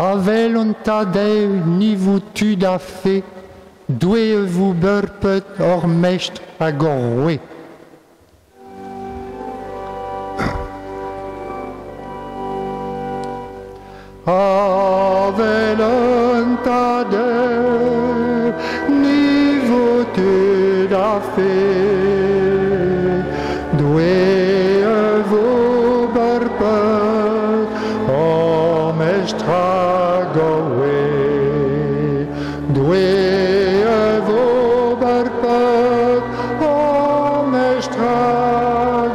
Avel on tadeu ni vous tu da fait, doué vous burpet or mestre a gorwe. Avel on tadeu ni vous tu da fait, doué vous burpet or mestre a gorwe. Doué vous burpet or mestre a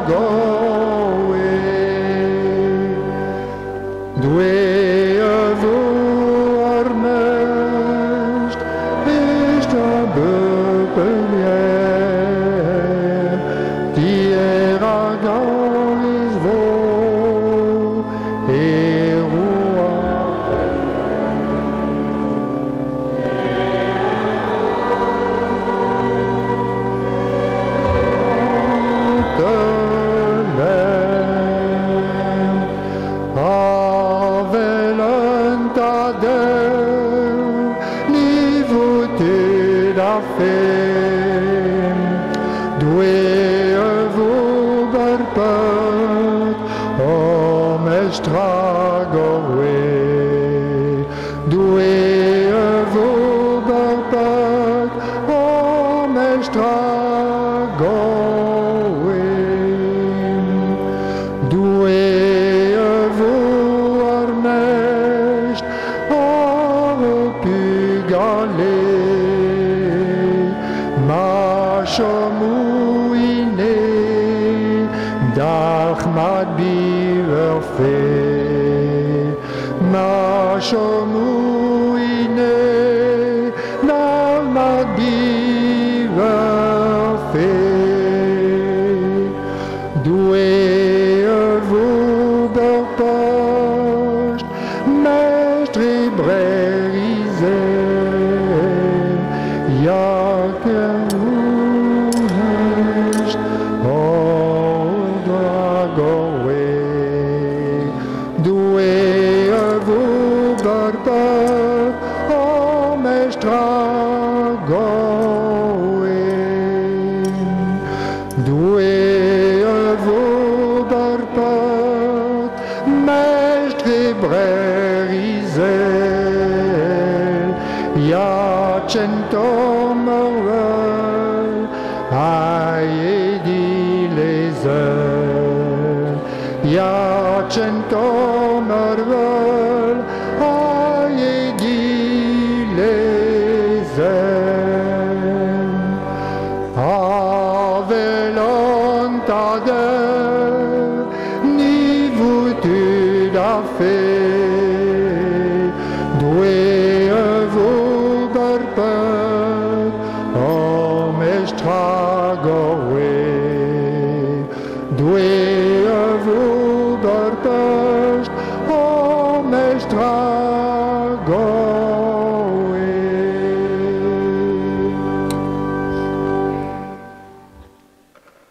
gorwe. Doué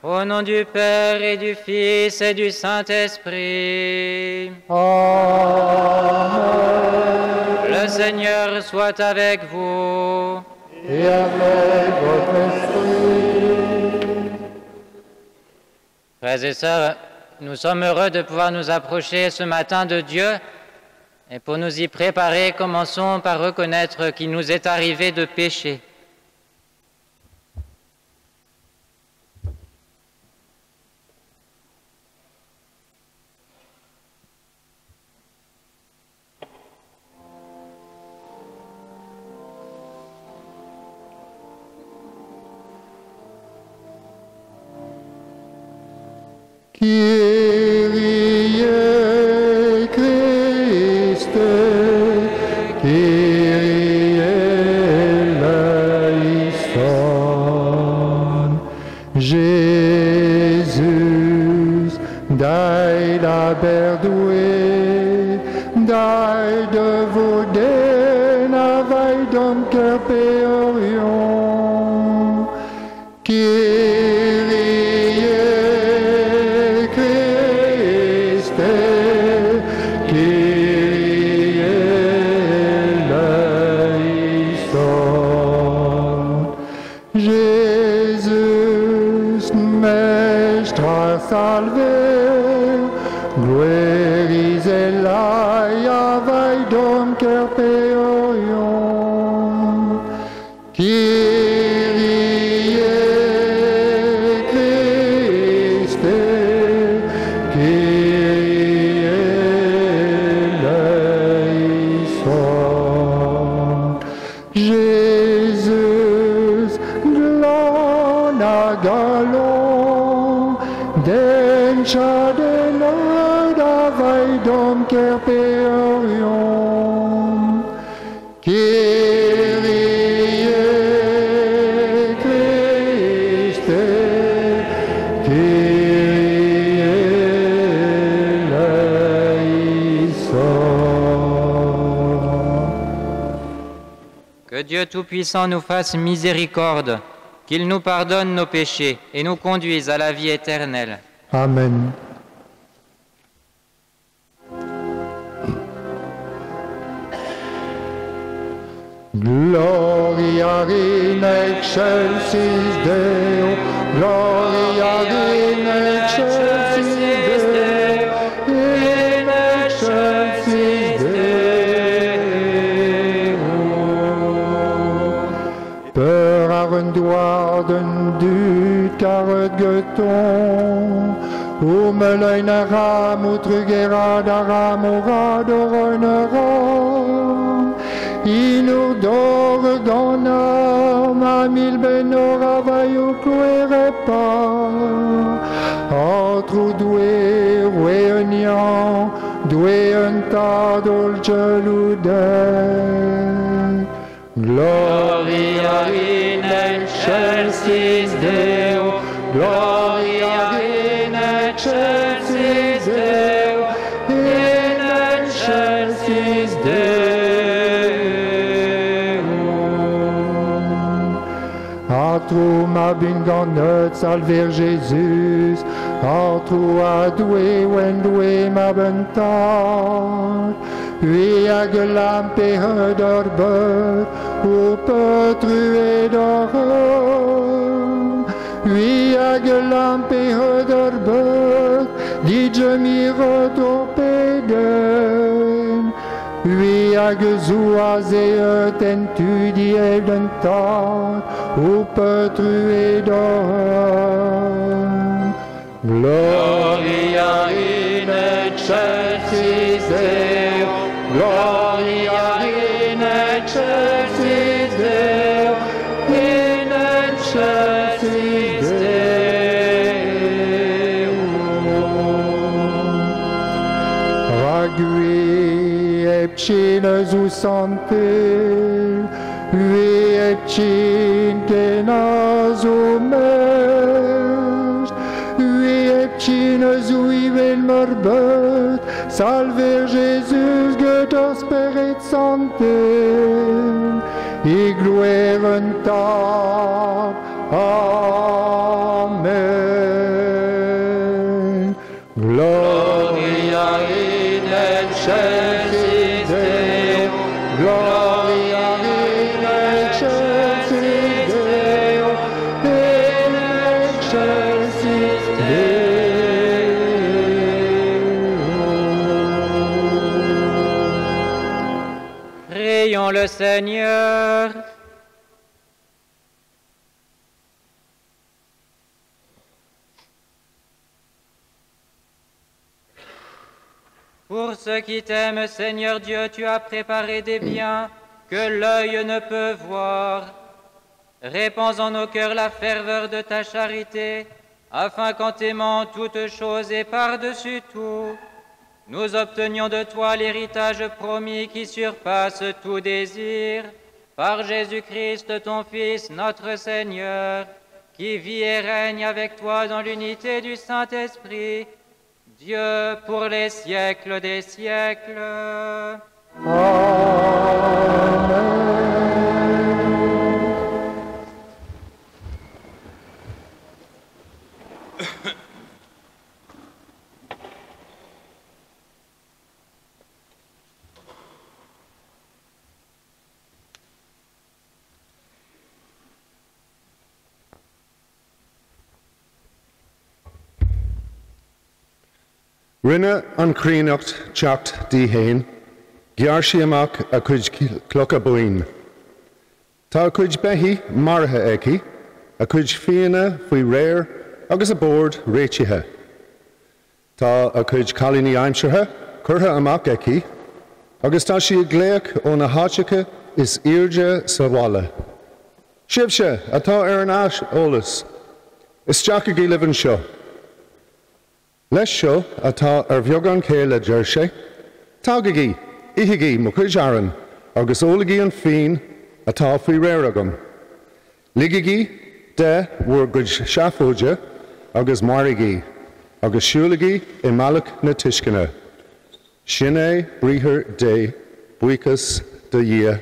Au nom du Père et du Fils et du Saint-Esprit. Amen. Le Seigneur soit avec vous. Et avec votre esprit. Frères et sœurs, nous sommes heureux de pouvoir nous approcher ce matin de Dieu. Et pour nous y préparer, commençons par reconnaître qu'il nous est arrivé de pécher. Kyrie Christe, Kyrie eleison. Jésus, dai la berdoué, dai de vos dena vai dom carpeorion. Kyrie Christe, salve, guerise laia vaidum cerpeorium, Kyrie Christe, Kyrie eleison. Jesus, glana galon, dencha denada vaidum cerpeorium, Kyrie Christe, Kyrie eleison. Que Dieu Tout-Puissant nous fasse miséricorde, qu'il nous pardonne nos péchés et nous conduise à la vie éternelle. Amen. Gloria in excelsis Deo, Gloria in excelsis Deo, in excelsis Deo. Beraren duarden du karet geton, Umeleine ram utrugera daram oradoreneram, Inur dor ganam amil benora vaio cruerepa, Altru due reunion, due enta dolce lude. Gloria in excelsis Deo, Gloria in excelsis Deo, in excelsis Deo. Atrum abinganet salver Jesus, Atru adue wendue mabentar, Viag lampe höderbör, Upötru edorör, Viag lampe höderbör, Digemiro torpeden, Viag zuazeet entudiedentar, Upötru edorör. Gloria in excelsis Deo, Gloria in excelsis Deo, in excelsis Deo. Ragui epcine zusantel, vi epcine tenas omerst, vi epcine zuivel merbet, salver Jesus Götter Spirit Sancte, i gloeren ta. Amen. Gloria in excelsis Deo, Gloria in excelsis Deo, in excelsis Deo. Prions le Seigneur. Pour ceux qui t'aiment, Seigneur Dieu, tu as préparé des biens que l'œil ne peut voir. Répands en nos cœurs la ferveur de ta charité, afin qu'en t'aimant toutes choses et par-dessus tout, nous obtenions de toi l'héritage promis qui surpasse tout désir, par Jésus-Christ, ton Fils, notre Seigneur, qui vit et règne avec toi dans l'unité du Saint-Esprit, Dieu pour les siècles des siècles. Rinne an crínocht teacht dí héin, gear sí amach a chuid clocha buin. Tá chuid behi martha eici, a chuid fianna faoi réir agus a bord réitithe. Tá a chuid chalíní aimseartha, curtha amach eici, agus tá sí gléach ó na háiteacha is irde sa bhalla. Sibse atá an ais ólas, is teach a gí livan seo. Leis seo atá bheogan céile deir sé, tágaí, ihigí mo chuid aran, agus ólagaí an féin atá faoi réir agam. Ligaí de bhuair gud seafóide agus maragaí, agus siúlagaí I malach na tuiscine. Sin é bríthir dé buchas de dhia,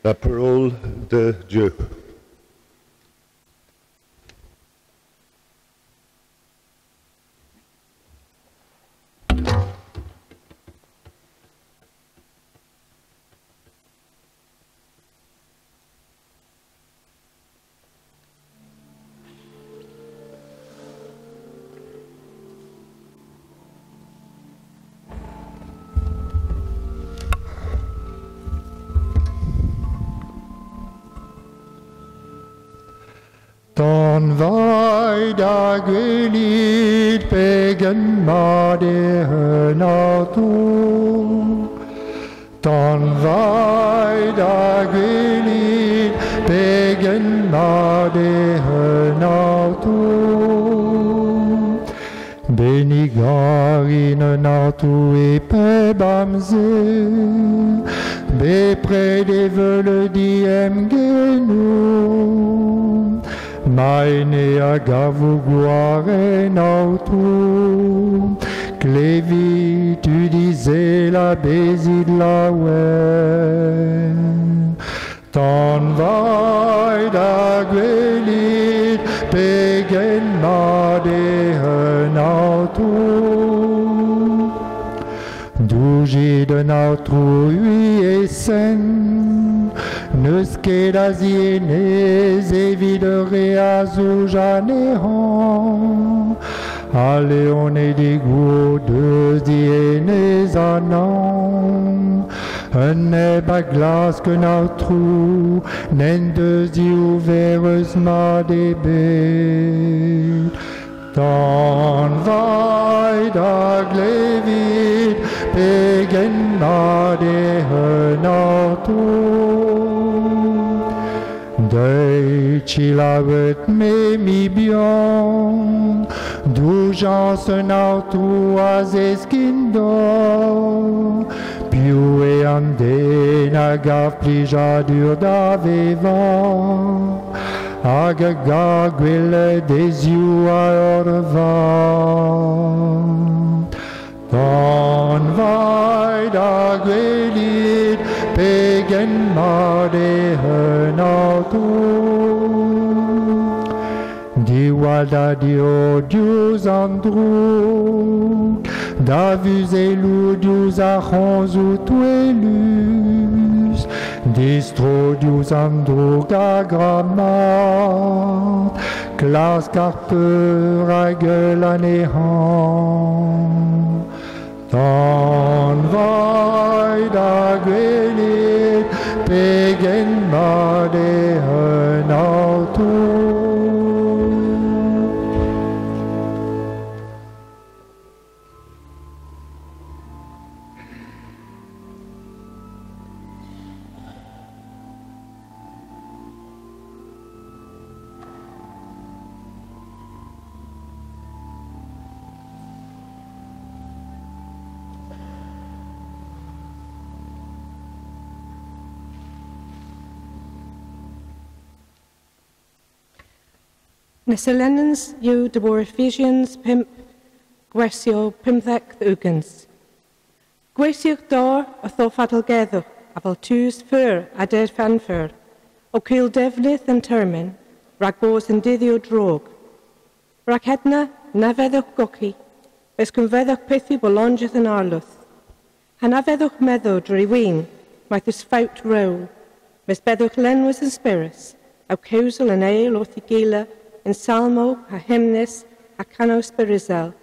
la parole de Dieu. Dan vaid a gwylid begen mad nato. Dan vaid a gwylid begen mad nato. Benigar in nato e pe bamze, be près des veules diem genou. Meine agavu guare nautu, Clévi, tu disais la baisi de la wen. Ton vaid a gwelit, pegen made nautu. Dougi de nautru ui esen, neus ket a zienez evidere a zoujanehan. Ale on e digou deus zienez anan. Un neb a glas que nautru, nen deus di ouvereus ma debet. Dan vaid a glevit, pegen ma de Dei cilavet me mi bion, dujan se nautu az eskindo, piu e ande nagav plijadur d'aveva, ag gagwil des iu a orvan. Dan vaid a gwelit, pegen ma de nautu. Diwalda dio dius andru, da vus elu dius achons ut elus, distro dius andru gagramat, clas carpeur a gueule anéhan. Dan vaid a gwelit, pegen ma de nautu. Nes Elennans yw de bor Ephesians 5, gwersio 15 ugans. Gwesio'ch dor a tho fadalgeddwch a fel tŵs ffyr a dead fanfyr, o cyl defnydd yn termyn, rag bos yn dyddio drog. Rag hedna na feddwch gochi, bes cyn feddwch pethu bolongydd yn arlwth. Han a feddwch meddw drwy wyn, maeth ys ffawt row, mes beddwch lenwys yn spyrus, aw cewsel yn eil wrth I gila, in salmo, a hymnus, a canos berizal.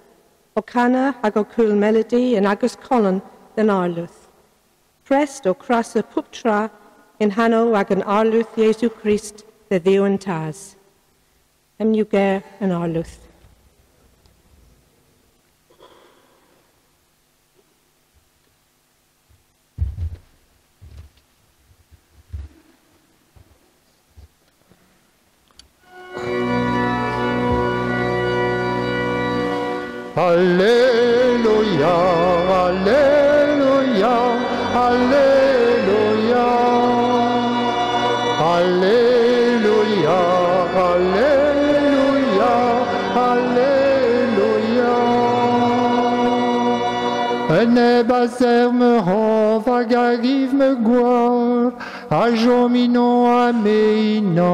o canna ag o cool melody in agus colin den arluth. Prest o cras y pwptra in hanno ag an arluth Jesu Christ the ddiw yn tas. Yw ger an arluth. Alleluia, Alleluia, Alleluia, Alleluia, Alleluia, Alleluia. Nebaser me hova gariv me gwar, a jomino a meinon.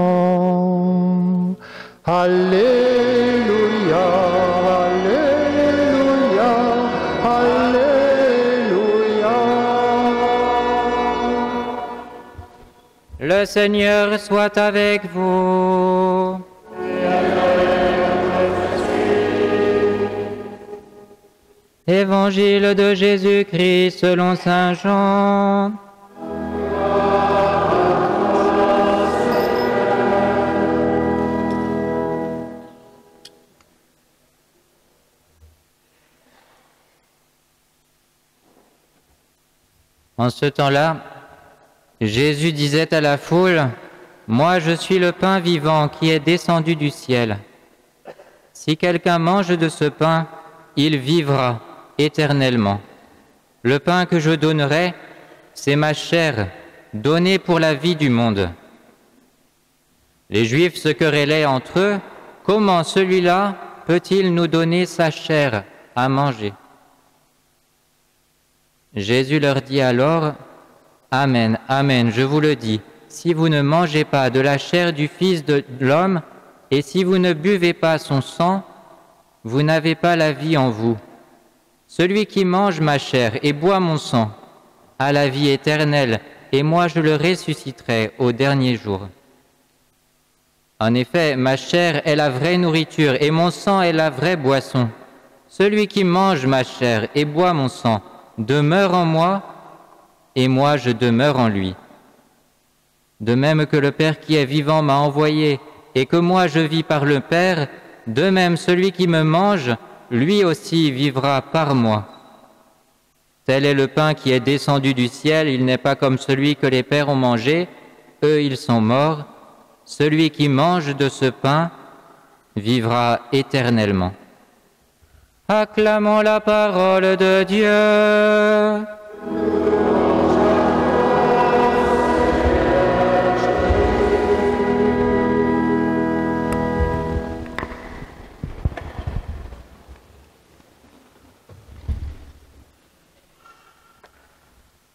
Alleluia, Alleluia, Alléluia. Le Seigneur soit avec vous. Évangile de Jésus-Christ selon saint Jean. En ce temps-là, Jésus disait à la foule, « Moi, je suis le pain vivant qui est descendu du ciel. Si quelqu'un mange de ce pain, il vivra éternellement. Le pain que je donnerai, c'est ma chair, donnée pour la vie du monde. » Les Juifs se querellaient entre eux, « Comment celui-là peut-il nous donner sa chair à manger ?» Jésus leur dit alors, « Amen, amen, je vous le dis, si vous ne mangez pas de la chair du Fils de l'homme, et si vous ne buvez pas son sang, vous n'avez pas la vie en vous. Celui qui mange ma chair et boit mon sang a la vie éternelle, et moi je le ressusciterai au dernier jour. En effet, ma chair est la vraie nourriture, et mon sang est la vraie boisson. Celui qui mange ma chair et boit mon sang demeure en moi, et moi je demeure en lui. De même que le Père qui est vivant m'a envoyé, et que moi je vis par le Père, de même celui qui me mange, lui aussi vivra par moi. Tel est le pain qui est descendu du ciel, il n'est pas comme celui que les pères ont mangé, eux ils sont morts. Celui qui mange de ce pain vivra éternellement. Acclamons la parole de Dieu.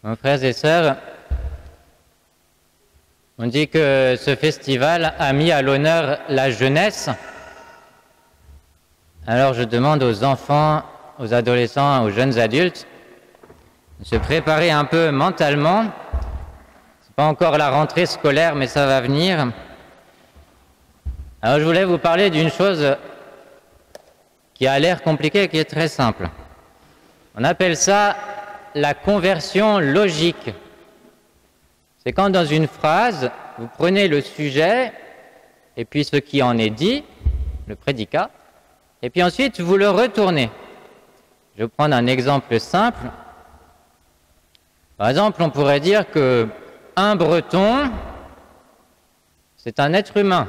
Mes frères et sœurs, on dit que ce festival a mis à l'honneur la jeunesse. Alors je demande aux enfants, aux adolescents, aux jeunes adultes de se préparer un peu mentalement. Ce n'est pas encore la rentrée scolaire, mais ça va venir. Alors je voulais vous parler d'une chose qui a l'air compliquée et qui est très simple. On appelle ça la conversion logique. C'est quand dans une phrase, vous prenez le sujet et puis ce qui en est dit, le prédicat, et puis ensuite vous le retournez. Je vais prendre un exemple simple. Par exemple, on pourrait dire que un Breton, c'est un être humain.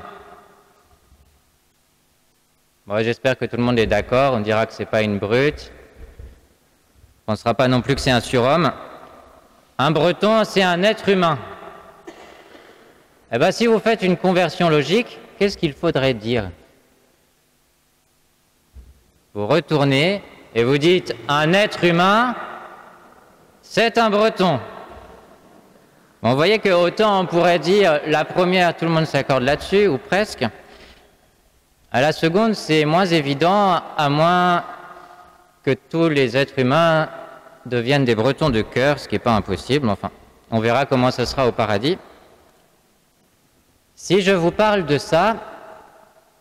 Bon, j'espère que tout le monde est d'accord, on dira que c'est pas une brute. On ne pensera pas non plus que c'est un surhomme. Un Breton, c'est un être humain. Eh bien, si vous faites une conversion logique, qu'est-ce qu'il faudrait dire? Vous retournez et vous dites « un être humain, c'est un Breton ». Bon, vous voyez que autant on pourrait dire la première, tout le monde s'accorde là-dessus, ou presque. À la seconde, c'est moins évident, à moins que tous les êtres humains deviennent des Bretons de cœur, ce qui n'est pas impossible. Enfin, on verra comment ce sera au paradis. Si je vous parle de ça,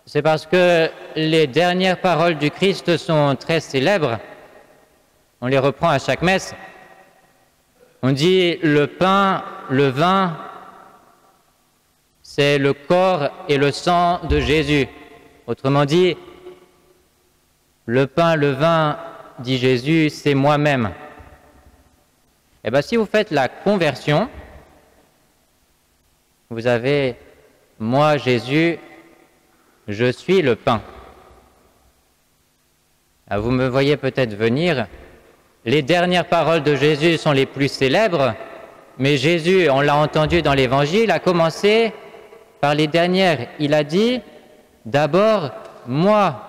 c'est parce que les dernières paroles du Christ sont très célèbres. On les reprend à chaque messe. On dit le pain, le vin, c'est le corps et le sang de Jésus. Autrement dit, le pain, le vin, dit Jésus, c'est moi-même. Eh bien, si vous faites la conversion, vous avez « Moi, Jésus, je suis le pain ». Vous me voyez peut-être venir. Les dernières paroles de Jésus sont les plus célèbres, mais Jésus, on l'a entendu dans l'Évangile, a commencé par les dernières. Il a dit « D'abord, moi,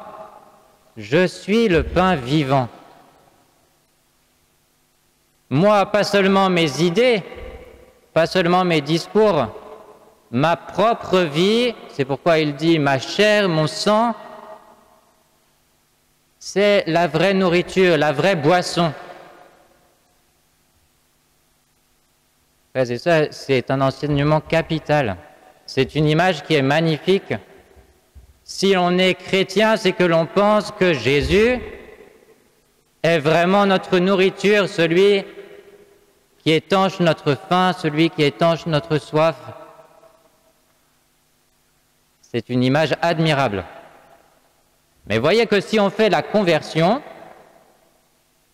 je suis le pain vivant ». Moi, pas seulement mes idées, pas seulement mes discours, ma propre vie, c'est pourquoi il dit ma chair, mon sang, c'est la vraie nourriture, la vraie boisson. Et ça, c'est un enseignement capital. C'est une image qui est magnifique. Si on est chrétien, c'est que l'on pense que Jésus est vraiment notre nourriture, celui qui étanche notre faim, celui qui étanche notre soif. C'est une image admirable. Mais voyez que si on fait la conversion,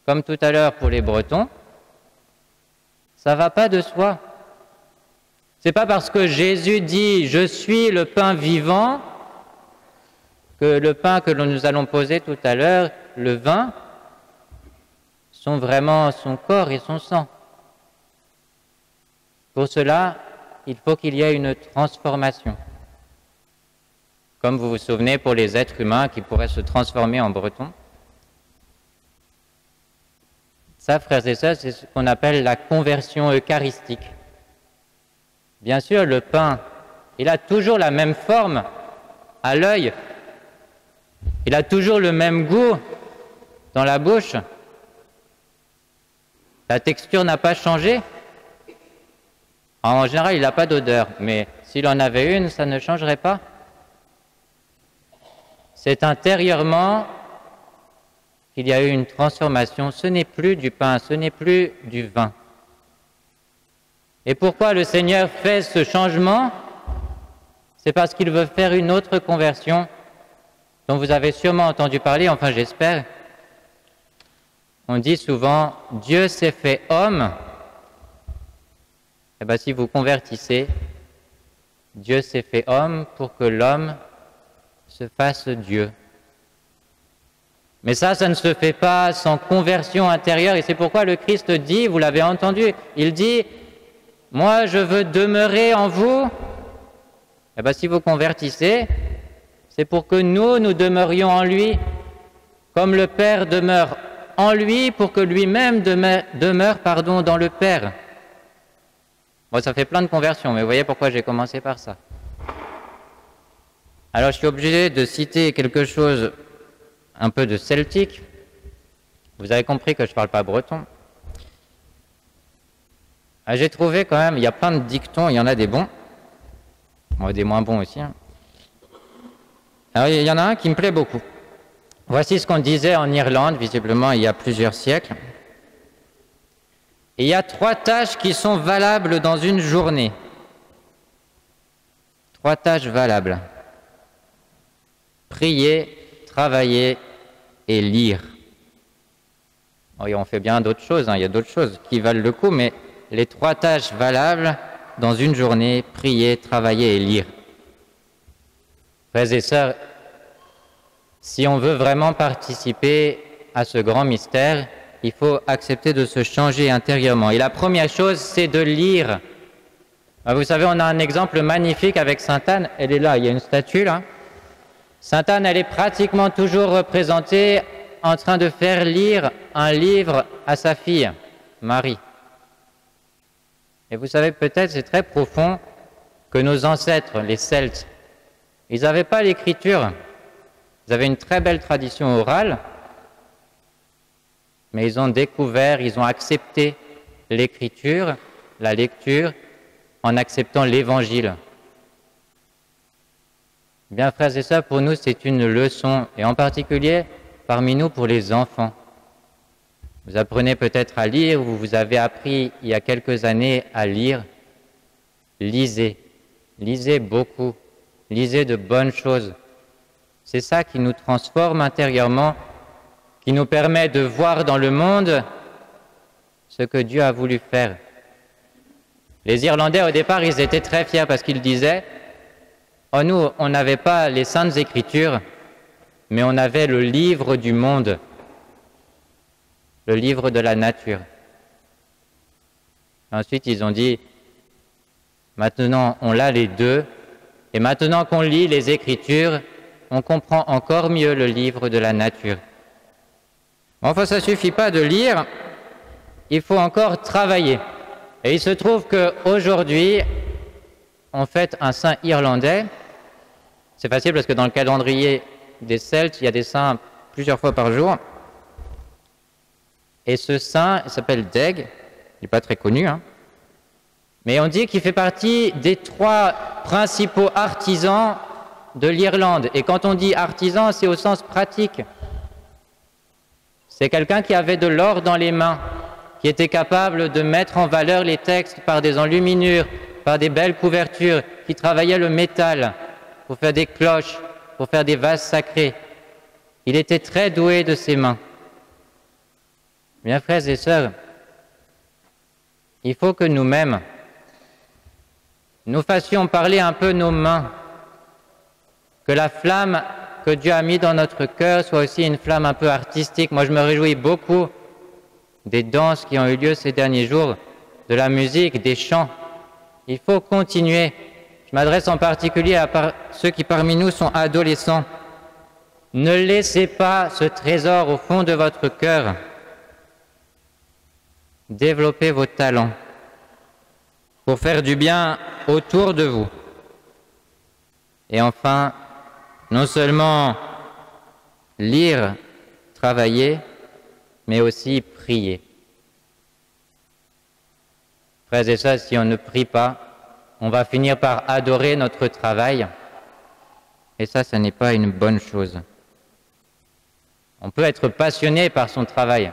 comme tout à l'heure pour les Bretons, ça ne va pas de soi. Ce n'est pas parce que Jésus dit « Je suis le pain vivant » que le pain que nous allons poser tout à l'heure, le vin, sont vraiment son corps et son sang. Pour cela, il faut qu'il y ait une transformation. Comme vous vous souvenez pour les êtres humains qui pourraient se transformer en bretons. Ça, frères et sœurs, c'est ce qu'on appelle la conversion eucharistique. Bien sûr, le pain, il a toujours la même forme à l'œil. Il a toujours le même goût dans la bouche. La texture n'a pas changé. En général, il n'a pas d'odeur, mais s'il en avait une, ça ne changerait pas. C'est intérieurement qu'il y a eu une transformation. Ce n'est plus du pain, ce n'est plus du vin. Et pourquoi le Seigneur fait ce changement? C'est parce qu'il veut faire une autre conversion dont vous avez sûrement entendu parler, enfin j'espère. On dit souvent « Dieu s'est fait homme ». Eh bien, si vous convertissez, Dieu s'est fait homme pour que l'homme se fasse Dieu. Mais ça ne se fait pas sans conversion intérieure, et c'est pourquoi le Christ dit, vous l'avez entendu, il dit « Moi, je veux demeurer en vous ». Eh bien, si vous convertissez, c'est pour que nous demeurions en lui, comme le Père demeure en lui, pour que lui-même demeure dans le Père. Bon, ça fait plein de conversions, mais vous voyez pourquoi j'ai commencé par ça. Alors, je suis obligé de citer quelque chose un peu de celtique. Vous avez compris que je ne parle pas breton. J'ai trouvé quand même, il y a plein de dictons, il y en a des bons, des moins bons aussi. Alors, il y en a un qui me plaît beaucoup. Voici ce qu'on disait en Irlande, visiblement, il y a plusieurs siècles. Et il y a 3 tâches qui sont valables dans une journée. 3 tâches valables. Prier, travailler et lire. Bon, et on fait bien d'autres choses, il y a d'autres choses qui valent le coup, mais les 3 tâches valables dans une journée, prier, travailler et lire. Frères et sœurs, si on veut vraiment participer à ce grand mystère, il faut accepter de se changer intérieurement. Et la première chose, c'est de lire. Vous savez, on a un exemple magnifique avec Sainte Anne. Elle est là, il y a une statue là. Sainte Anne, elle est pratiquement toujours représentée en train de faire lire un livre à sa fille, Marie. Et vous savez, peut-être, c'est très profond, que nos ancêtres, les Celtes, ils n'avaient pas l'écriture. Ils avaient une très belle tradition orale, mais ils ont découvert, ils ont accepté l'écriture, la lecture, en acceptant l'Évangile. Bien, frères et sœurs, pour nous, c'est une leçon, et en particulier parmi nous pour les enfants. Vous apprenez peut-être à lire, ou vous avez appris il y a quelques années à lire. Lisez, lisez beaucoup, lisez de bonnes choses. C'est ça qui nous transforme intérieurement, qui nous permet de voir dans le monde ce que Dieu a voulu faire. Les Irlandais, au départ, ils étaient très fiers parce qu'ils disaient « Oh, nous, on n'avait pas les Saintes Écritures, mais on avait le livre du monde, le livre de la nature. » Ensuite, ils ont dit « Maintenant, on a les deux, et maintenant qu'on lit les Écritures, on comprend encore mieux le livre de la nature. » Enfin, ça ne suffit pas de lire, il faut encore travailler. Et il se trouve qu'aujourd'hui, on fête un saint irlandais. C'est facile parce que dans le calendrier des Celtes, il y a des saints plusieurs fois par jour. Et ce saint, il s'appelle Deg, il n'est pas très connu, hein. Mais on dit qu'il fait partie des 3 principaux artisans de l'Irlande. Et quand on dit artisan, c'est au sens pratique. C'est quelqu'un qui avait de l'or dans les mains, qui était capable de mettre en valeur les textes par des enluminures, par des belles couvertures, qui travaillait le métal pour faire des cloches, pour faire des vases sacrés. Il était très doué de ses mains. Bien, frères et sœurs, il faut que nous-mêmes, nous fassions parler un peu nos mains, que la flamme que Dieu a mis dans notre cœur soit aussi une flamme un peu artistique. Moi, je me réjouis beaucoup des danses qui ont eu lieu ces derniers jours, de la musique, des chants. Il faut continuer. Je m'adresse en particulier à ceux qui parmi nous sont adolescents. Ne laissez pas ce trésor au fond de votre cœur. Développez vos talents pour faire du bien autour de vous. Et enfin, non seulement lire, travailler, mais aussi prier. Frères et sœurs, si on ne prie pas, on va finir par adorer notre travail. Et ça n'est pas une bonne chose. On peut être passionné par son travail.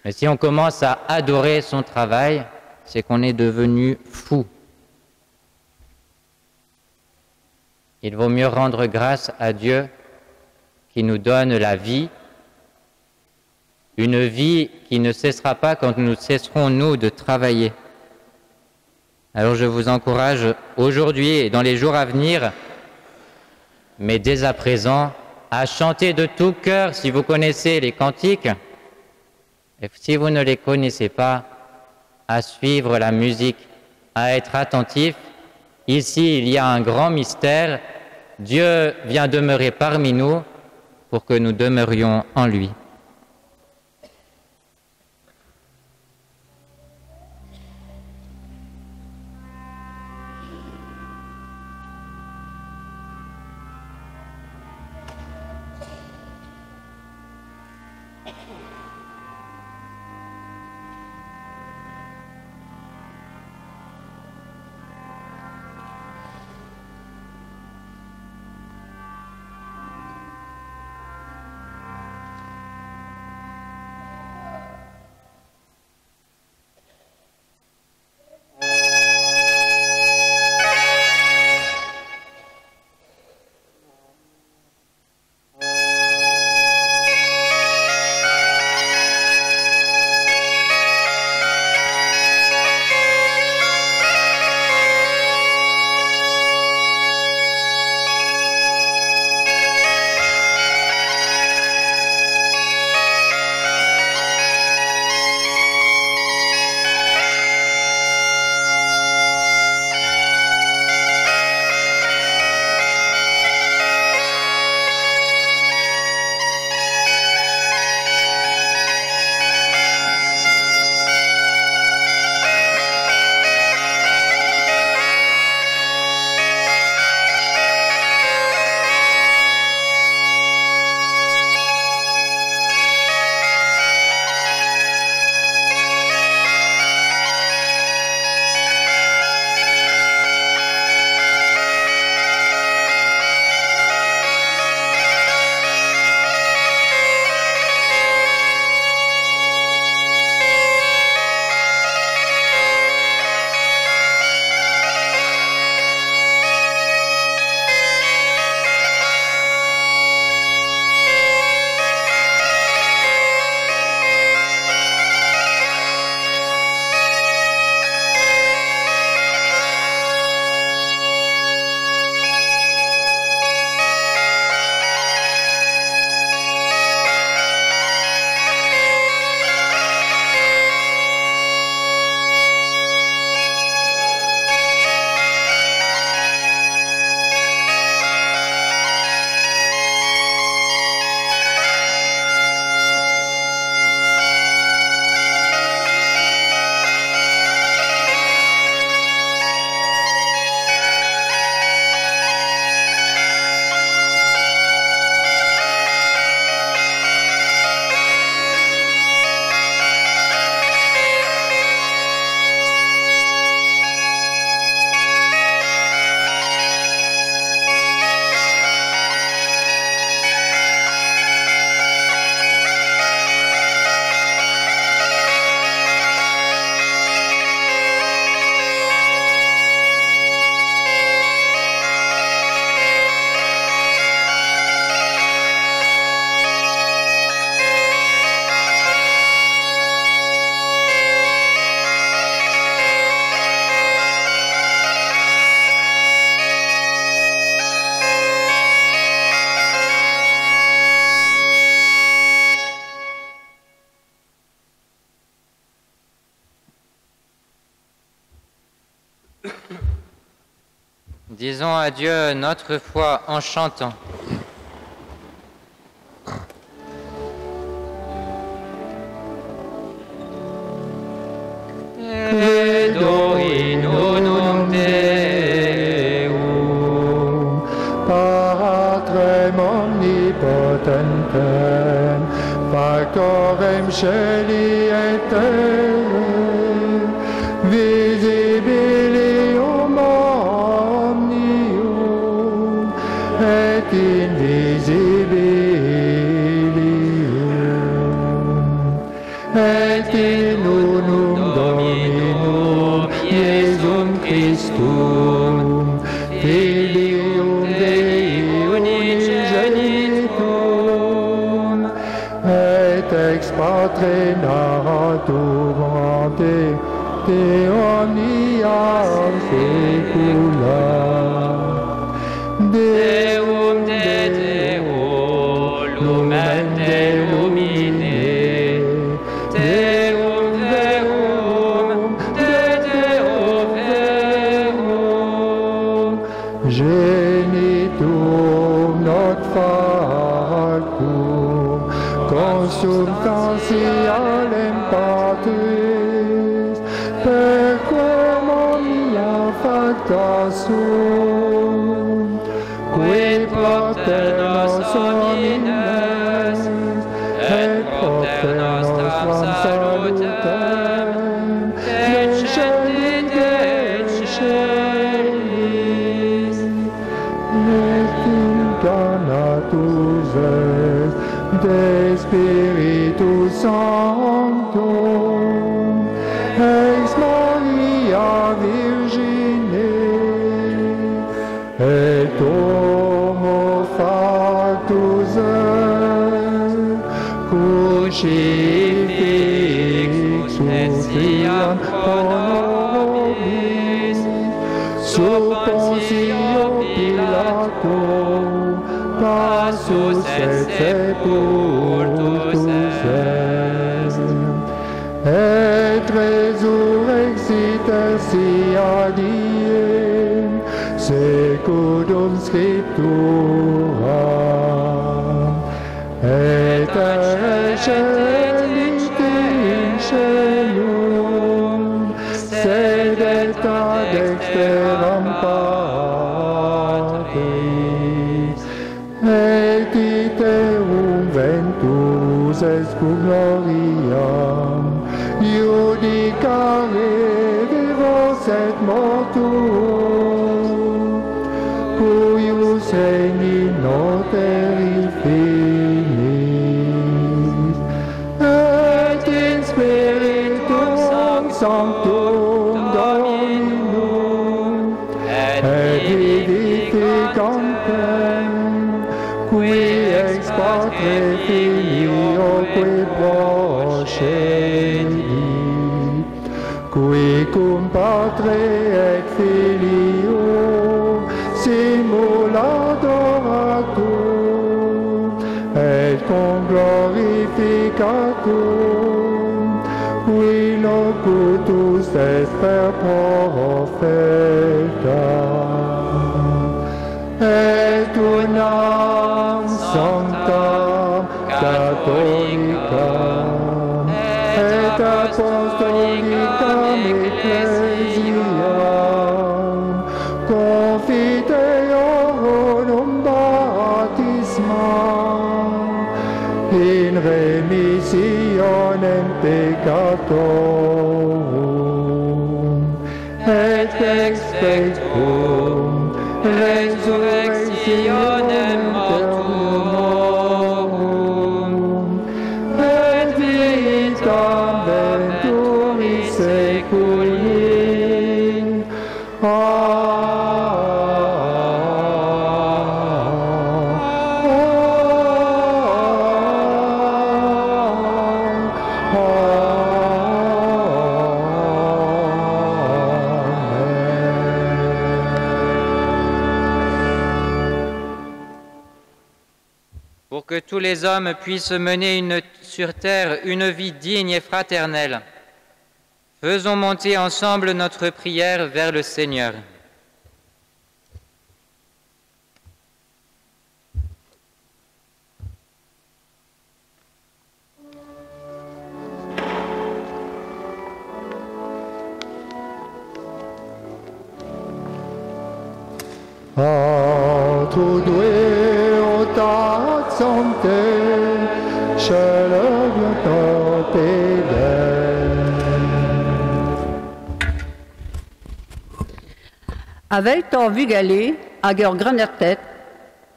Mais si on commence à adorer son travail, c'est qu'on est devenu fou. Il vaut mieux rendre grâce à Dieu qui nous donne la vie, une vie qui ne cessera pas quand nous cesserons, nous, de travailler. Alors je vous encourage aujourd'hui et dans les jours à venir, mais dès à présent, à chanter de tout cœur si vous connaissez les cantiques, et si vous ne les connaissez pas, à suivre la musique, à être attentif. Ici, il y a un grand mystère. Dieu vient demeurer parmi nous pour que nous demeurions en lui. Disons à Dieu notre foi en chantant. Te doinum Deum, Patrem omnipotentem, Factorem Celi et Terrae, visibilium omnium et invisibilium, et in unum Dominum Iesum Christum, Filium Dei unigenitum, et ex Patre narratum de omnia secula. Deum de Deo, lumen Deum ine, Deum verum, de Deo verum, Genitum noc factum, consubstantialem Patris, per quem omnia facta sum, qui propter nos homines, et propter nostram salutem, descendit et celis, et incarnatus est de Spiritus Sanctum, ex Maria Virgine, et homo factus est, crucifixus iam pro nobis, sub Pontio Pilato, passus et sepultus est, et resurrexit tertia die, secundum Scripturam, et descendit in caelum, sedet ad dexteram Patris, et iterum ventus est cum gloriam, judicare vivos et mortuos, cuius in noteri finis, et in Spiritum Sanctum Dominum, et vivificantem, qui ex Patre Filio qui procedit, qui cum Patre et Filio simuladoratum, et cum glorificatum, qui locutus est per profeta, et unam sanctam catholicam, et apostolicam ecclesiam, confiteorum baptismam, in remissionem peccatorum, et expectum resurrectionem mortuorum, et vitam venturis seculi. pour que tous les hommes puissent mener sur terre une vie digne et fraternelle. Faisons monter ensemble notre prière vers le Seigneur. Entre doué au tas de santé, je le viens Avec tor vugale hag ur granertet,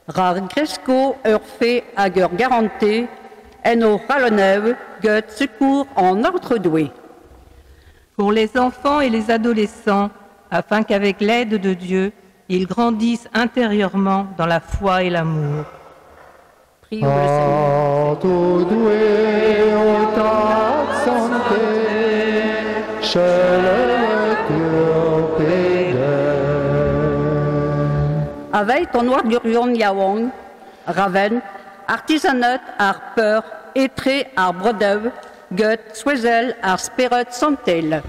rar gresko ur fe hag ur garante, en o ralonev gut secours en ordre doué. Pour les enfants et les adolescents, afin qu'avec l'aide de Dieu, ils grandissent intérieurement dans la foi et l'amour. Prions le Seigneur. Entre doué au tas de santé, je le viens Avec ton noir gurion yawong, raven, artisanat ar peur, etre ar brodev, gut swezel ar speret santel.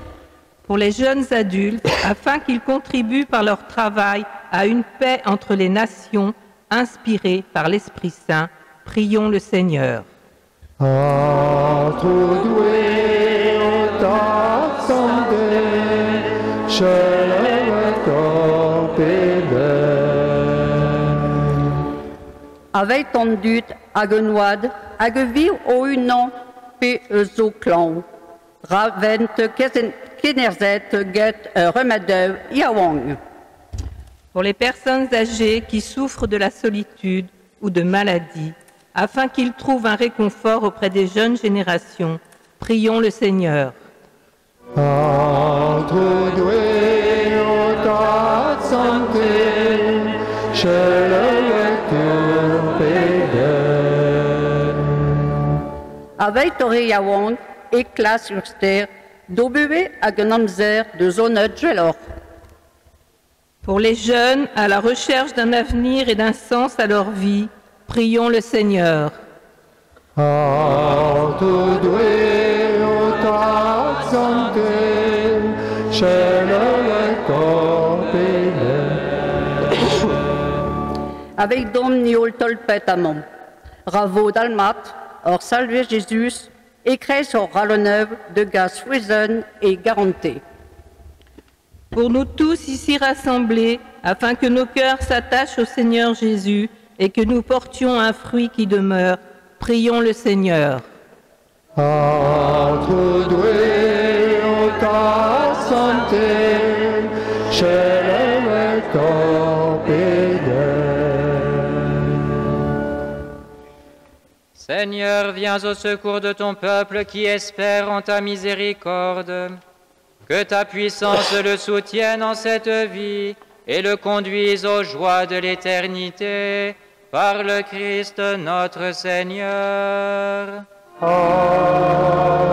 Pour les jeunes adultes, afin qu'ils contribuent par leur travail à une paix entre les nations, inspirée par l'Esprit Saint, prions le Seigneur. Entre doué au tas de santé, je le Avec ton dut hag noad, hag viv o unan pe zo klan. Ravent kenerzet get remadev yawang. Pour les personnes âgées qui souffrent de la solitude ou de maladie, afin qu'ils trouvent un réconfort auprès des jeunes générations, prions le Seigneur. Entre doué au tas de santé, je le Avec tore yawang, eklas urster, dobue hag un amzer de zonet gelor. Pour les jeunes à la recherche d'un avenir et d'un sens à leur vie, prions le Seigneur. Entre doué au tas de santé, je le Avec dom niol tolpet amant. Ravo dalmat, or salve Jésus, écrèse au ralonev de gaz fouezen et garanté. Pour nous tous ici rassemblés, afin que nos cœurs s'attachent au Seigneur Jésus et que nous portions un fruit qui demeure, prions le Seigneur. Entre doué au tas de santé, je le Seigneur, viens au secours de ton peuple qui espère en ta miséricorde. Que ta puissance le soutienne en cette vie et le conduise aux joies de l'éternité, par le Christ notre Seigneur. Amen.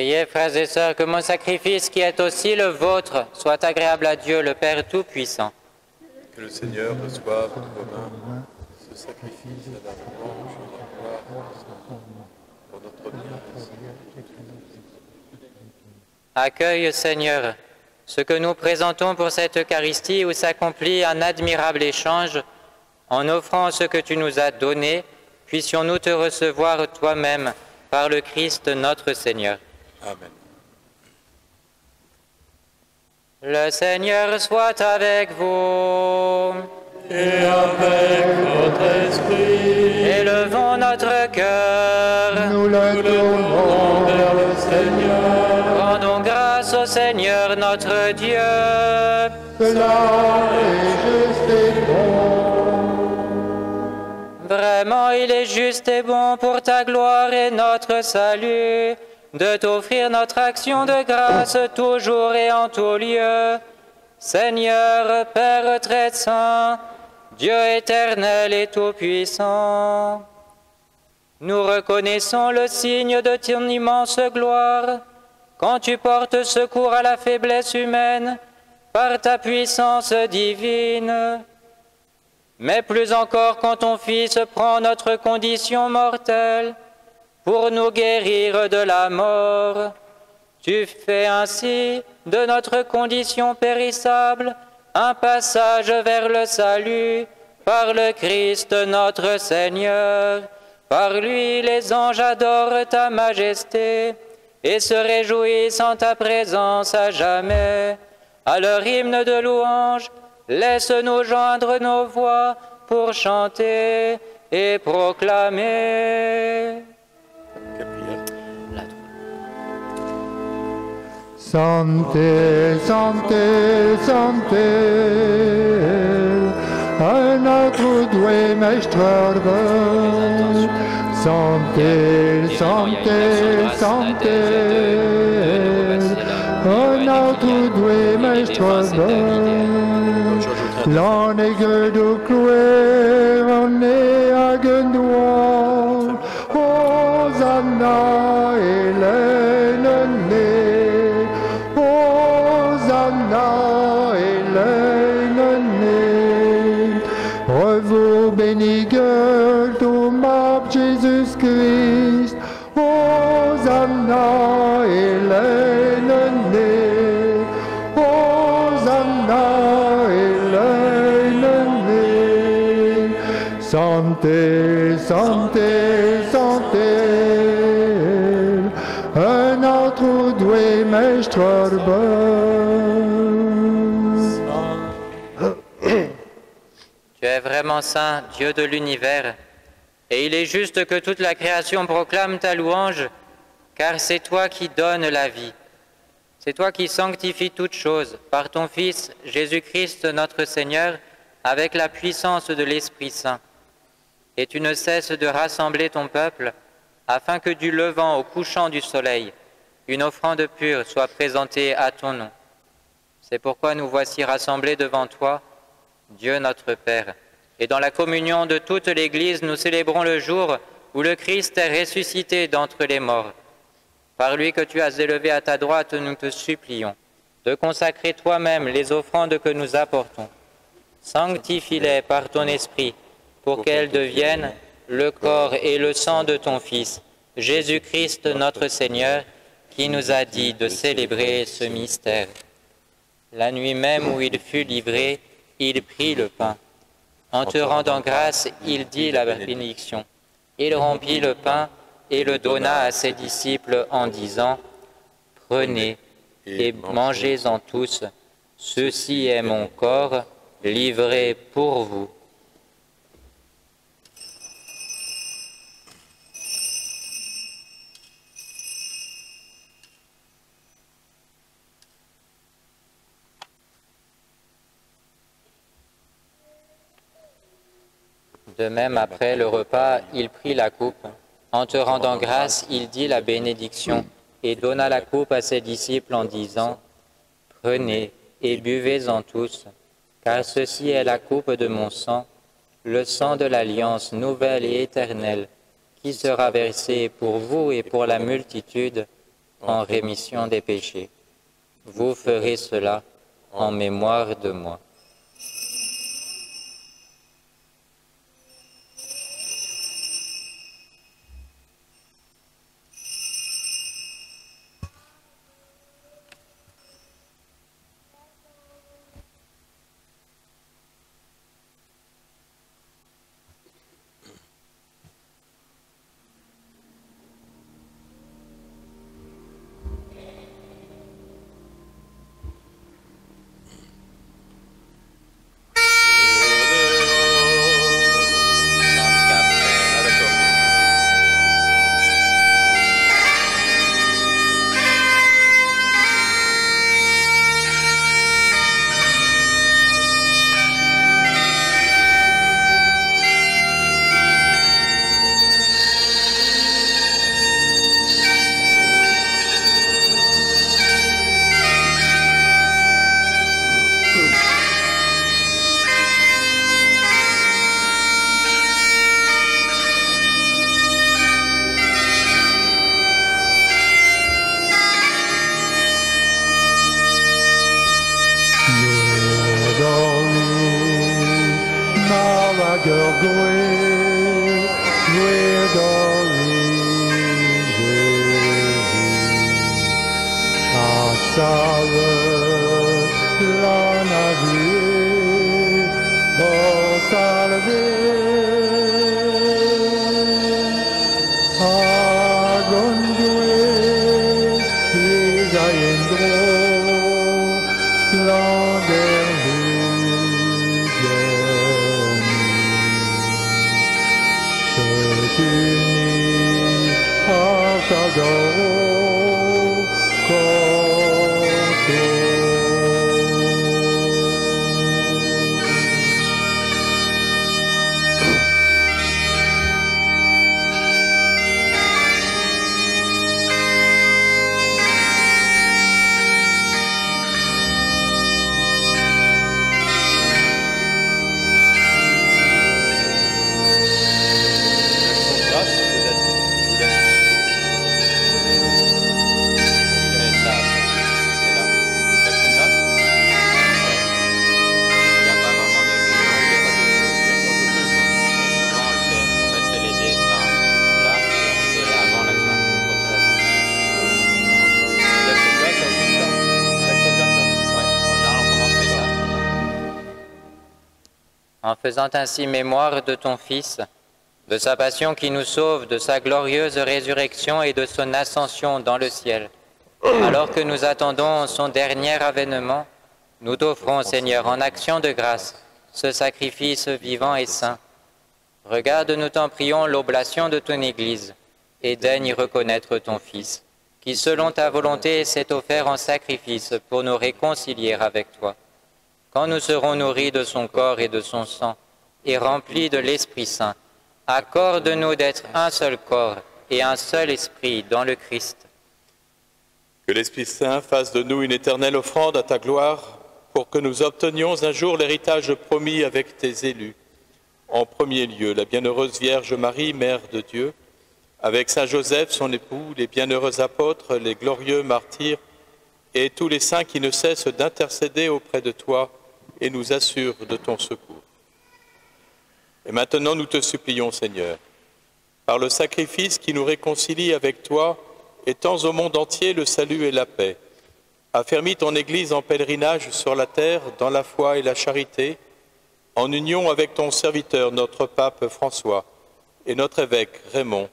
Priez, frères et sœurs, que mon sacrifice, qui est aussi le vôtre, soit agréable à Dieu, le Père Tout-Puissant. Que le Seigneur reçoive de vos mains ce sacrifice à la louange et à la gloire pour notre bien. Accueille, Seigneur, ce que nous présentons pour cette Eucharistie où s'accomplit un admirable échange. En offrant ce que tu nous as donné, puissions-nous te recevoir toi-même par le Christ notre Seigneur. Amen. Le Seigneur soit avec vous. Et avec votre esprit. Élevons notre cœur. Nous le tournons vers le Seigneur. Rendons grâce au Seigneur notre Dieu. Cela est juste et bon. Vraiment, il est juste et bon pour ta gloire et notre salut, de t'offrir notre action de grâce toujours et en tout lieu. Seigneur, Père très saint, Dieu éternel et tout-puissant, nous reconnaissons le signe de ton immense gloire, quand tu portes secours à la faiblesse humaine par ta puissance divine. Mais plus encore quand ton Fils prend notre condition mortelle pour nous guérir de la mort. Tu fais ainsi de notre condition périssable un passage vers le salut par le Christ notre Seigneur. Par lui les anges adorent ta majesté et se réjouissent en ta présence à jamais. À leur hymne de louange, laisse-nous joindre nos voix pour chanter et proclamer. Quelle prière? Sancte, Sancte, Sancte, un autre doué mestrarve. Sancte, Sancte, Sancte, un autre doué mestrarve. L'on est de clouer, on est à Gendois, Hosanna et l'ennemi, Hosanna et l'ennemi. Revu béni Gueule, ton marbre Jésus-Christ, Hosanna et l'ennemi, Hosanna et l'ennemi. Sancte, Sancte, Sancte, un autre doué mestrarve. Tu es vraiment saint, Dieu de l'univers, et il est juste que toute la création proclame ta louange, car c'est toi qui donnes la vie. C'est toi qui sanctifies toutes choses par ton Fils, Jésus-Christ notre Seigneur, avec la puissance de l'Esprit Saint. Et tu ne cesses de rassembler ton peuple, afin que du levant au couchant du soleil, une offrande pure soit présentée à ton nom. C'est pourquoi nous voici rassemblés devant toi, Dieu notre Père. Et dans la communion de toute l'Église, nous célébrons le jour où le Christ est ressuscité d'entre les morts. Par lui que tu as élevé à ta droite, nous te supplions de consacrer toi-même les offrandes que nous apportons. Sanctifie-les par ton Esprit, pour qu'elles deviennent le corps et le sang de ton Fils, Jésus-Christ notre Seigneur, qui nous a dit de célébrer ce mystère. La nuit même où il fut livré, il prit le pain. En te rendant grâce, il dit la bénédiction. Il rompit le pain et le donna à ses disciples en disant, « Prenez et mangez-en tous, ceci est mon corps livré pour vous. » De même, après le repas, il prit la coupe. En te rendant grâce, il dit la bénédiction et donna la coupe à ses disciples en disant, « Prenez et buvez-en tous, car ceci est la coupe de mon sang, le sang de l'alliance nouvelle et éternelle, qui sera versé pour vous et pour la multitude en rémission des péchés. Vous ferez cela en mémoire de moi. En faisant ainsi mémoire de ton Fils, de sa passion qui nous sauve, de sa glorieuse résurrection et de son ascension dans le ciel, alors que nous attendons son dernier avènement, nous t'offrons, Seigneur, en action de grâce, ce sacrifice vivant et saint. Regarde, nous t'en prions, l'oblation de ton Église, et daigne reconnaître ton Fils, qui, selon ta volonté, s'est offert en sacrifice pour nous réconcilier avec toi. Quand nous serons nourris de son corps et de son sang, et remplis de l'Esprit Saint, accorde-nous d'être un seul corps et un seul esprit dans le Christ. Que l'Esprit Saint fasse de nous une éternelle offrande à ta gloire, pour que nous obtenions un jour l'héritage promis avec tes élus. En premier lieu, la bienheureuse Vierge Marie, Mère de Dieu, avec Saint Joseph, son époux, les bienheureux apôtres, les glorieux martyrs, et tous les saints qui ne cessent d'intercéder auprès de toi et nous assurent de ton secours. Et maintenant, nous te supplions, Seigneur, par le sacrifice qui nous réconcilie avec toi, étends au monde entier le salut et la paix. Affermis ton Église en pèlerinage sur la terre, dans la foi et la charité, en union avec ton serviteur, notre pape François, et notre évêque Raymond,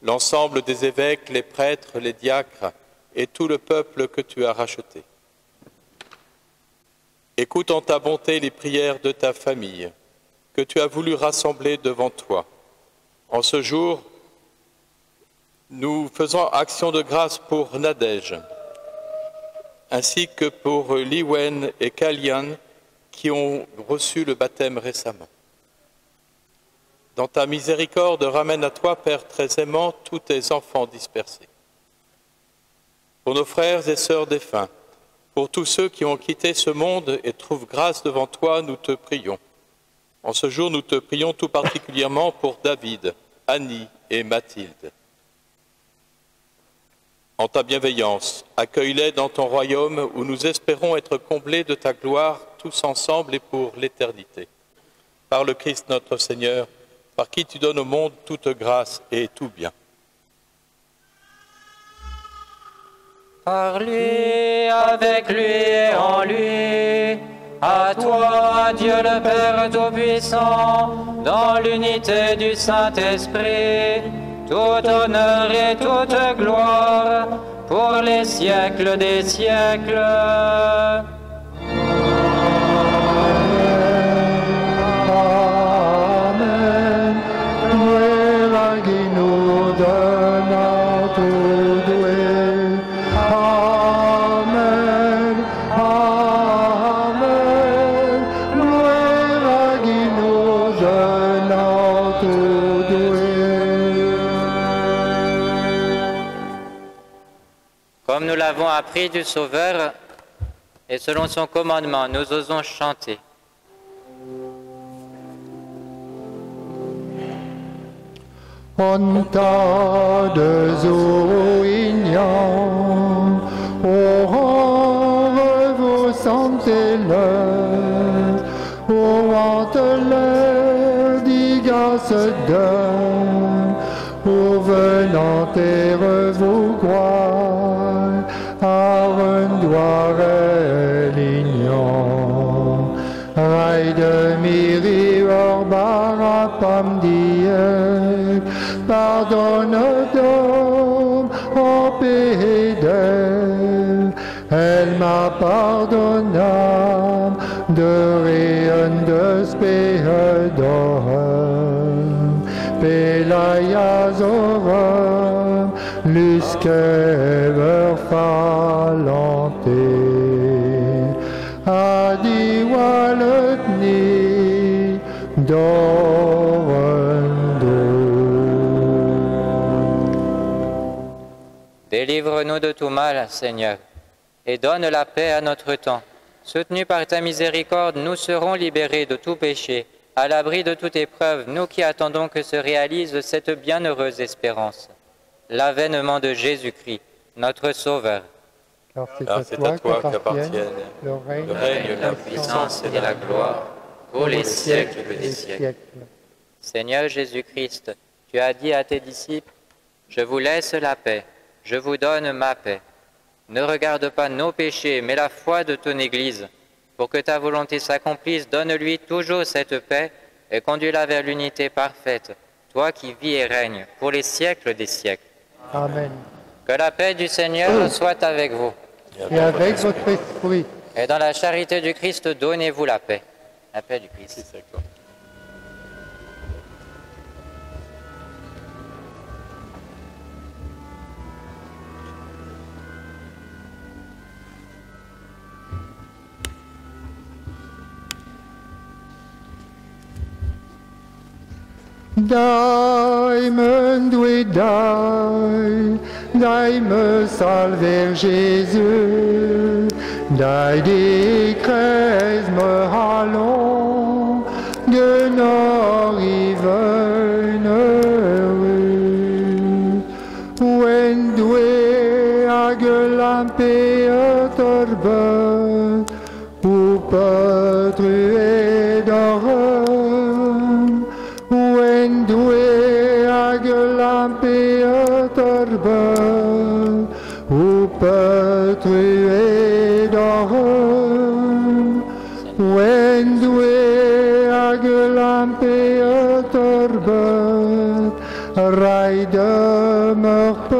l'ensemble des évêques, les prêtres, les diacres, et tout le peuple que tu as racheté. Écoute en ta bonté les prières de ta famille, que tu as voulu rassembler devant toi. En ce jour, nous faisons action de grâce pour Nadège, ainsi que pour Liwen et Kalian, qui ont reçu le baptême récemment. Dans ta miséricorde, ramène à toi, Père très aimant, tous tes enfants dispersés. Pour nos frères et sœurs défunts, pour tous ceux qui ont quitté ce monde et trouvent grâce devant toi, nous te prions. En ce jour, nous te prions tout particulièrement pour David, Annie et Mathilde. En ta bienveillance, accueille-les dans ton royaume où nous espérons être comblés de ta gloire tous ensemble et pour l'éternité. Par le Christ notre Seigneur, par qui tu donnes au monde toute grâce et tout bien. Par lui, avec lui et en lui, à toi, Dieu le Père Tout-Puissant, dans l'unité du Saint-Esprit, tout honneur et toute gloire, pour les siècles des siècles. Amen. Nueva guinuda na tudue. Amen. Amen. Nueva guinuda na tudue. Comme nous l'avons appris du Sauveur, et selon son commandement, nous osons chanter. Onta de zoignan, au vous sentez-le, au vente-le, digas de, au venant et vous gloire, à rendoire lignon, rail de miri orbara pam dieu, pardonne d'homme au pédel, elle m'a pardonné de rien de spédom, Pelayazorum, luskever falante, adiwaletni Délivre-nous de tout mal, Seigneur, et donne la paix à notre temps. Soutenus par ta miséricorde, nous serons libérés de tout péché, à l'abri de toute épreuve, nous qui attendons que se réalise cette bienheureuse espérance, l'avènement de Jésus-Christ, notre Sauveur. Car C'est à toi qu'appartiennent le règne, La puissance et la gloire, pour les siècles des siècles. Seigneur Jésus-Christ, tu as dit à tes disciples, « Je vous laisse la paix, je vous donne ma paix. Ne regarde pas nos péchés, mais la foi de ton Église. Pour que ta volonté s'accomplisse, donne-lui toujours cette paix et conduis-la vers l'unité parfaite, toi qui vis et règnes pour les siècles des siècles. » Amen. Que la paix du Seigneur soit avec vous. Et avec votre esprit. Et dans la charité du Christ, donnez-vous la paix. La paix du Christ. Dai-me doué, dai me salver Jésus, dai des crèses me halons, de nos rives heureux. When doué à gueulamper torbe, ou peut truer d'horreur. When doué à gueulamper torbe, ou peut truer d'horreur. When doué à gueulamper torbe, rail de meurtre.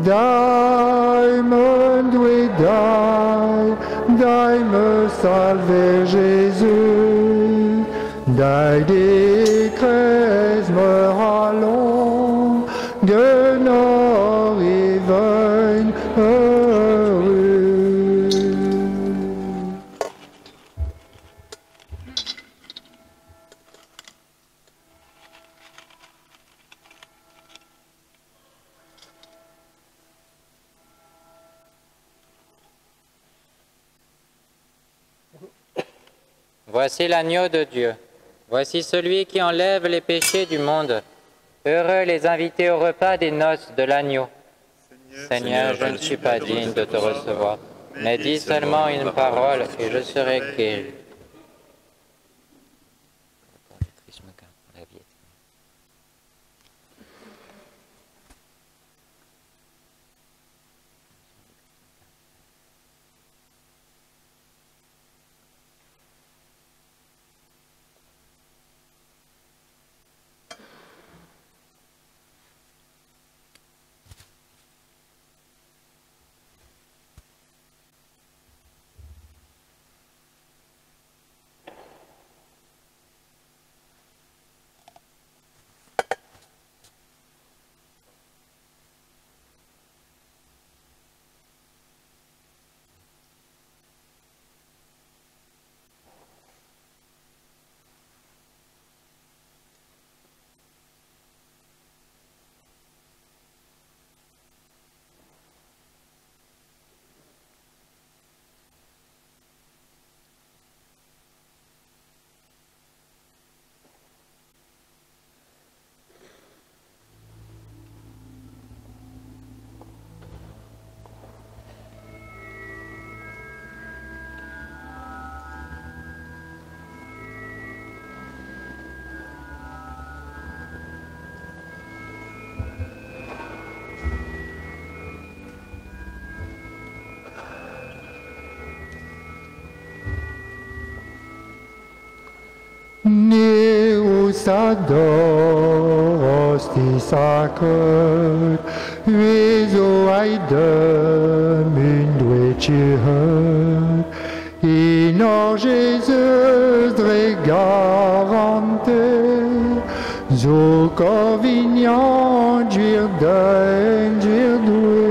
Dai me doué, dai me salver Jésus, dai des crèses me rallons, de nos rives heureux. Voici l'agneau de Dieu. Voici celui qui enlève les péchés du monde. Heureux les invités au repas des noces de l'agneau. Seigneur, je ne suis pas digne de te recevoir, mais dis seulement une parole et je serai guéri. Neus adoros ti sacred, Jesu aidem in duecihad, in or Jesus dre garante, zo corvignan gir d'un gir doué.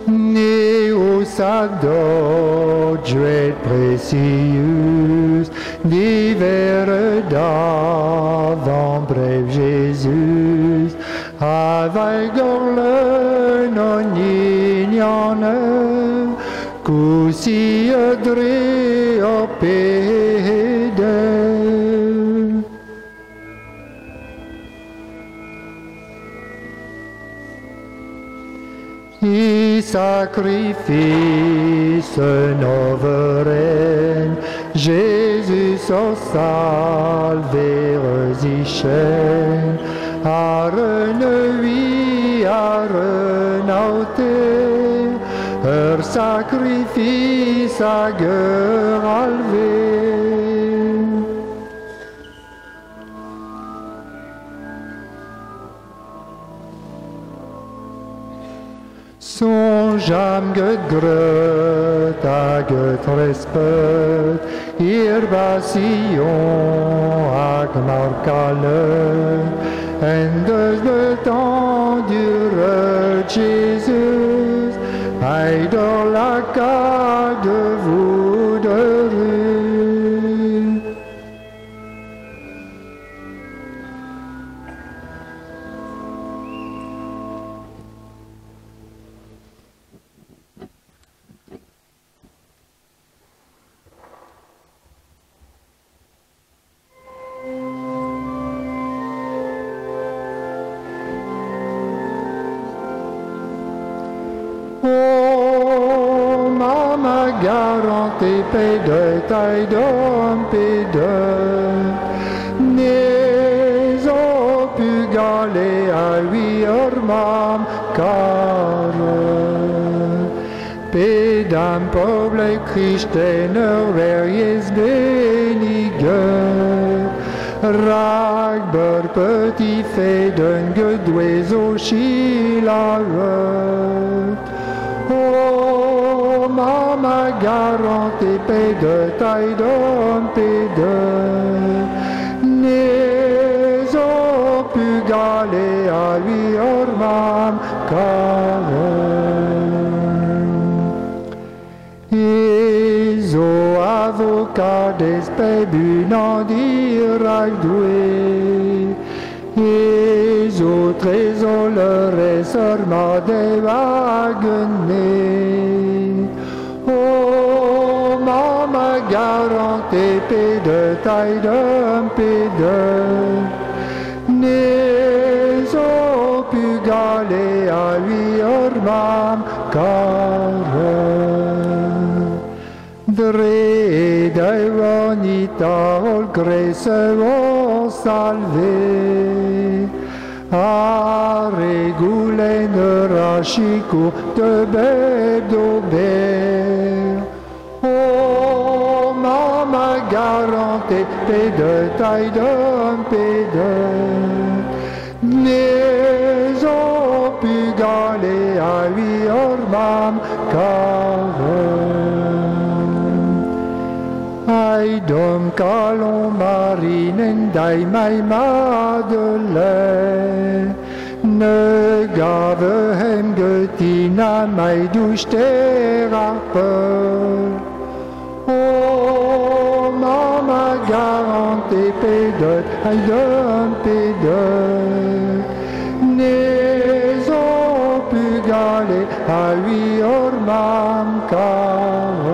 Neus ador dread précieux, divers d'avant bref Jésus, avec le non ignorant, qu'aussi adré au pédé. I sacrifice noveren, Jésus au salver ichen, a renoué, a renauté, sacrifice à gueule enlevé. Songe am gegröt, a getrespet, irbasion, a gmarkale, en de temps dure Jésus, aïe dans la carte de vous de rue. Oh, Mama garantie de taille d'homme de N'es au pu galer à lui ormam car Pedam poble Christener verjes benige Ragber petit fait d'un gedouezo chilare Oh, Mama garantie de taille d'homme de N'es au pu galer à lui ormam car Iso avocat despebu non dirac doué Iso trésor le ressorma des wagonés Oh garanti de taille d'un pédeur. N'es au pu galer à lui ormam care. Dre daironita ol grese o salve. A regule ne rachico de beb d'auber. Oh, mama garantie, de taille d'un pédeur. N'es au pu galer à lui ormam care. Ai dom calon marinen dai mai madele. Ne gave hem götina mai duster apel. Oh, mama garantie pédot, ai dom pédot. N'es au pu galer à lui ormam care.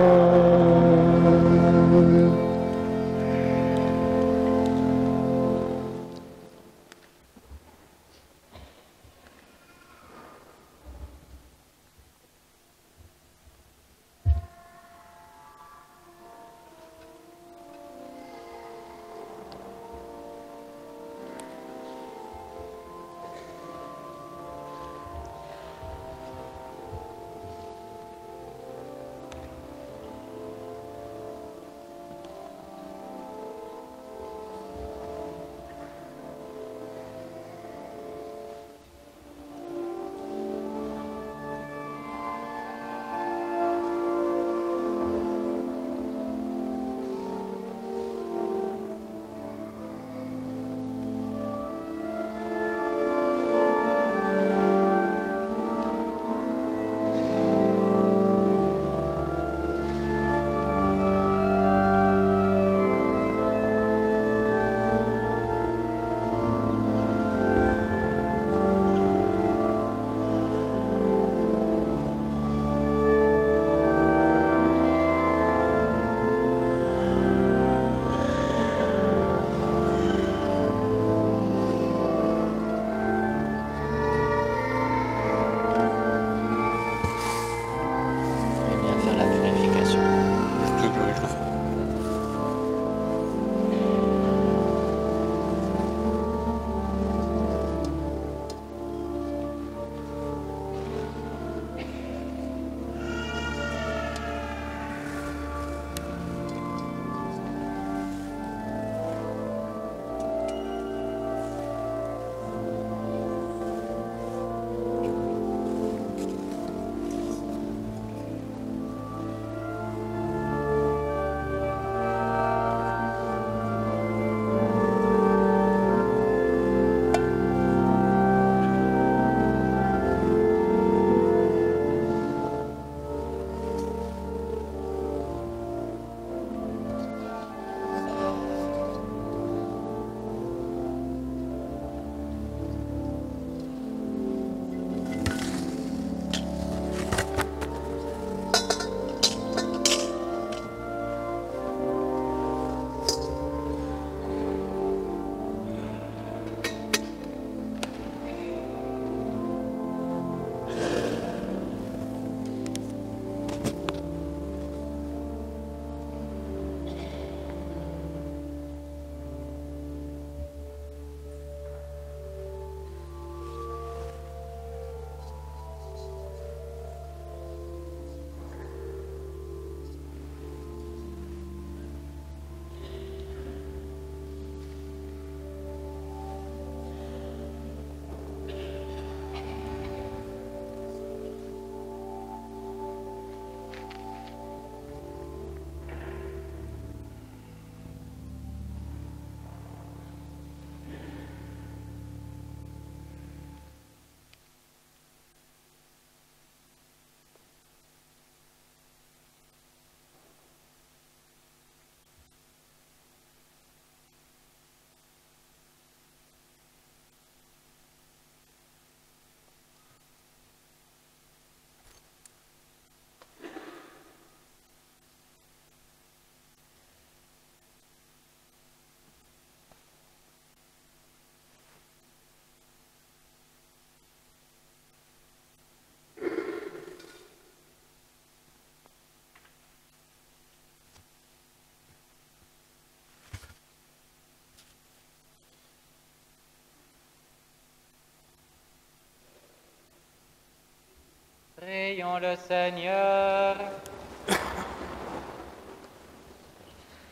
Prions le Seigneur.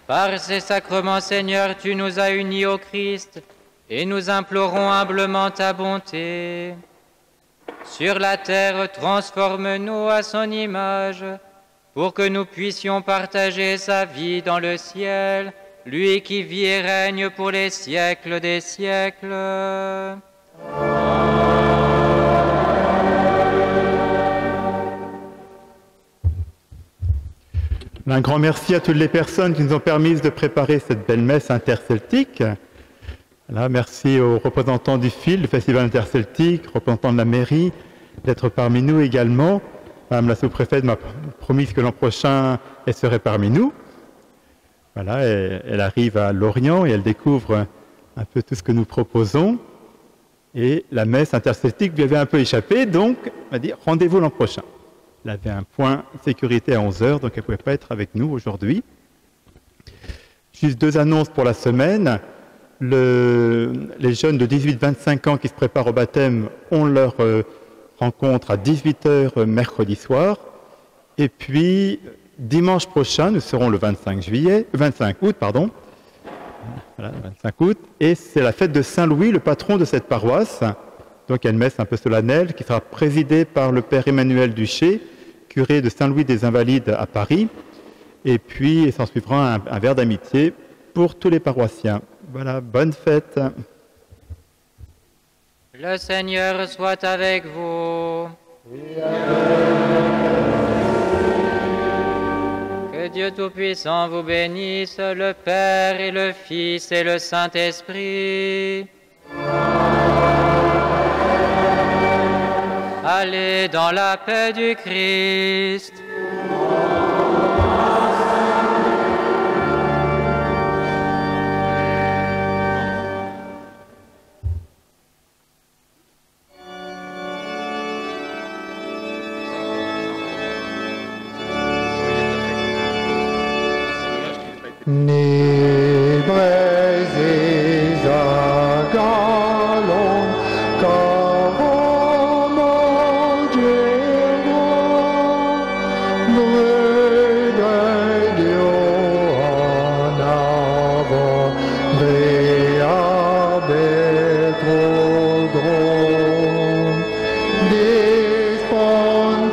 Par ces sacrements, Seigneur, tu nous as unis au Christ et nous implorons humblement ta bonté. Sur la terre, transforme-nous à son image pour que nous puissions partager sa vie dans le ciel, lui qui vit et règne pour les siècles des siècles. Un grand merci à toutes les personnes qui nous ont permis de préparer cette belle messe interceltique. Voilà, merci aux représentants du FIL, le Festival interceltique, représentants de la mairie, d'être parmi nous également. Madame la sous-préfète m'a promis que l'an prochain, elle serait parmi nous. Voilà, elle arrive à Lorient et elle découvre un peu tout ce que nous proposons. Et la messe interceltique lui avait un peu échappé, donc on va dire rendez-vous l'an prochain. Elle avait un point sécurité à 11h, donc elle ne pouvait pas être avec nous aujourd'hui. Juste 2 annonces pour la semaine. Les jeunes de 18-25 ans qui se préparent au baptême ont leur rencontre à 18h mercredi soir. Et puis, dimanche prochain, nous serons le 25 août, pardon. Voilà, le 25 août. Et c'est la fête de Saint-Louis, le patron de cette paroisse. Donc il y a une messe un peu solennelle qui sera présidée par le père Emmanuel Duché, curé de Saint-Louis des Invalides à Paris. Et puis il s'en suivra un verre d'amitié pour tous les paroissiens. Voilà, bonne fête. Le Seigneur soit avec vous. Que Dieu Tout-Puissant vous bénisse, le Père et le Fils et le Saint-Esprit. Allez dans la paix du Christ. Dispon